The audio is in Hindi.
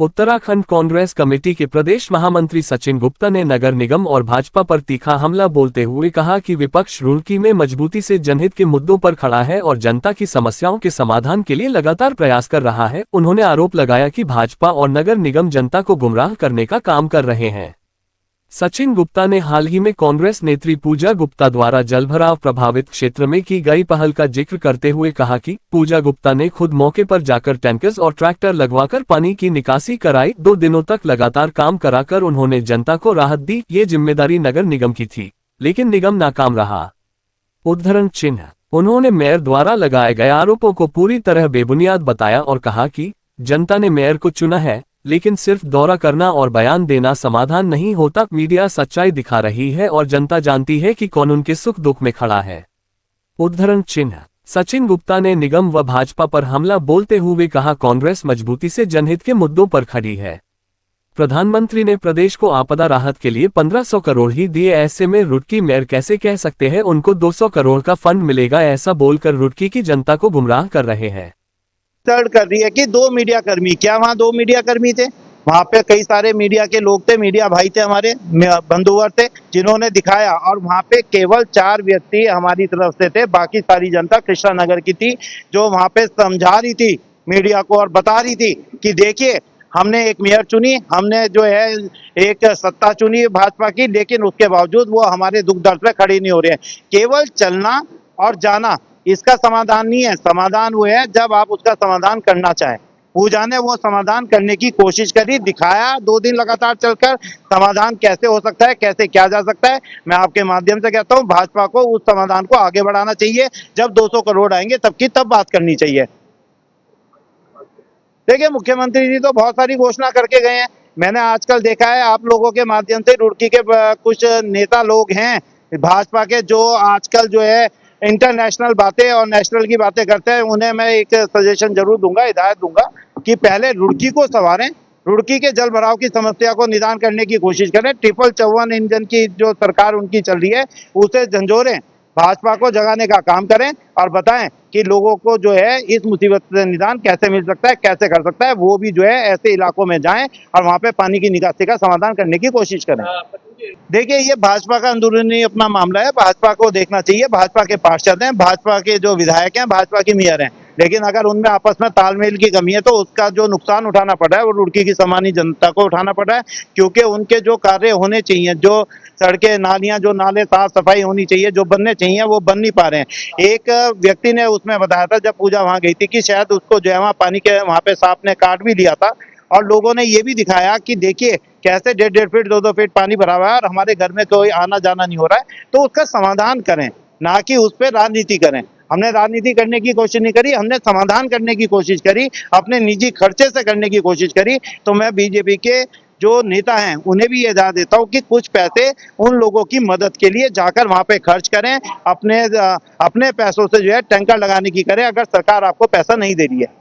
उत्तराखंड कांग्रेस कमेटी के प्रदेश महामंत्री सचिन गुप्ता ने नगर निगम और भाजपा पर तीखा हमला बोलते हुए कहा कि विपक्ष रुड़की में मजबूती से जनहित के मुद्दों पर खड़ा है और जनता की समस्याओं के समाधान के लिए लगातार प्रयास कर रहा है। उन्होंने आरोप लगाया कि भाजपा और नगर निगम जनता को गुमराह करने का काम कर रहे हैं। सचिन गुप्ता ने हाल ही में कांग्रेस नेत्री पूजा गुप्ता द्वारा जलभराव प्रभावित क्षेत्र में की गई पहल का जिक्र करते हुए कहा कि पूजा गुप्ता ने खुद मौके पर जाकर टैंकर्स और ट्रैक्टर लगवाकर पानी की निकासी कराई। 2 दिनों तक लगातार काम कराकर उन्होंने जनता को राहत दी। ये जिम्मेदारी नगर निगम की थी, लेकिन निगम नाकाम रहा। उद्धरण चिन्ह। उन्होंने मेयर द्वारा लगाए गए आरोपों को पूरी तरह बेबुनियाद बताया और कहा कि जनता ने मेयर को चुना है, लेकिन सिर्फ दौरा करना और बयान देना समाधान नहीं होता। मीडिया सच्चाई दिखा रही है और जनता जानती है कि कौन उनके सुख दुख में खड़ा है। उद्धरण चिन्ह। सचिन गुप्ता ने निगम व भाजपा पर हमला बोलते हुए कहा, कांग्रेस मजबूती से जनहित के मुद्दों पर खड़ी है। प्रधानमंत्री ने प्रदेश को आपदा राहत के लिए 1500 करोड़ ही दिए, ऐसे में रुड़की मेयर कैसे कह सकते हैं उनको 200 करोड़ का फंड मिलेगा। ऐसा बोलकर रुड़की की जनता को गुमराह कर रहे हैं। कर रही है कि 2 मीडिया कर्मी, क्या वहाँ 2 मीडिया कर्मी थे? वहाँ पे कई सारे मीडिया के लोग थे, मीडिया भाई थे, हमारे बंधुवर थे, जिन्होंने दिखाया। और वहाँ पे केवल 4 व्यक्ति हमारी तरफ से थे, बाकी सारी जनता कृष्णा नगर की थी, जो वहाँ पे समझा रही थी मीडिया को और बता रही थी कि देखिए हमने एक मेयर चुनी, हमने जो है एक सत्ता चुनी भाजपा की, लेकिन उसके बावजूद वो हमारे दुख दर्द पे खड़ी नहीं हो रहे हैं। केवल चलना और जाना इसका समाधान नहीं है। समाधान वो है जब आप उसका समाधान करना चाहें। पूजा ने वो समाधान करने की कोशिश करी, दिखाया 2 दिन लगातार चलकर समाधान कैसे हो सकता है, कैसे किया जा सकता है। मैं आपके माध्यम से कहता हूँ भाजपा को उस समाधान को आगे बढ़ाना चाहिए। जब 200 करोड़ आएंगे तब बात करनी चाहिए। देखिए मुख्यमंत्री जी तो बहुत सारी घोषणा करके गए हैं। मैंने आजकल देखा है आप लोगों के माध्यम से रुड़की के कुछ नेता लोग हैं भाजपा के, जो आजकल जो है इंटरनेशनल बातें और नेशनल की बातें करते हैं। उन्हें मैं एक सजेशन जरूर दूंगा, हिदायत दूंगा कि पहले रुड़की को संवारें, रुड़की के जल भराव की समस्या को निदान करने की कोशिश करें। 54 इंजन की जो सरकार उनकी चल रही है उसे झंझोरें, भाजपा को जगाने का काम करें और बताएं कि लोगों को जो है इस मुसीबत से निदान कैसे मिल सकता है, कैसे कर सकता है। वो भी जो है ऐसे इलाकों में जाएं और वहां पे पानी की निकासी का समाधान करने की कोशिश करें। देखिए ये भाजपा का अंदरूनी अपना मामला है, भाजपा को देखना चाहिए। भाजपा के पार्षद हैं, भाजपा के जो विधायक हैं, भाजपा की मेयर हैं, लेकिन अगर उनमें आपस में तालमेल की कमी है तो उसका जो नुकसान उठाना पड़ रहा है वो रुड़की की सामान्य जनता को उठाना पड़ रहा है। क्योंकि उनके जो कार्य होने चाहिए, जो सड़कें नालियां, जो नाले साफ सफाई होनी चाहिए, जो बनने चाहिए, वो बन नहीं पा रहे हैं। एक व्यक्ति ने उसमें बताया था जब पूजा वहां गई थी कि शायद उसको जो है वहाँ पानी के वहां पे सांप ने काट भी लिया था, और लोगों ने ये भी दिखाया कि देखिए कैसे 1.5 फीट 2-2 फीट पानी भरा हुआ है और हमारे घर में कोई आना जाना नहीं हो रहा है। तो उसका समाधान करें, ना कि उस पर राजनीति करें। हमने राजनीति करने की कोशिश नहीं करी, हमने समाधान करने की कोशिश करी, अपने निजी खर्चे से करने की कोशिश करी। तो मैं बीजेपी के जो नेता हैं उन्हें भी ये हिदायत देता हूँ कि कुछ पैसे उन लोगों की मदद के लिए जाकर वहां पे खर्च करें, अपने पैसों से जो है टैंकर लगाने की करें, अगर सरकार आपको पैसा नहीं दे रही है।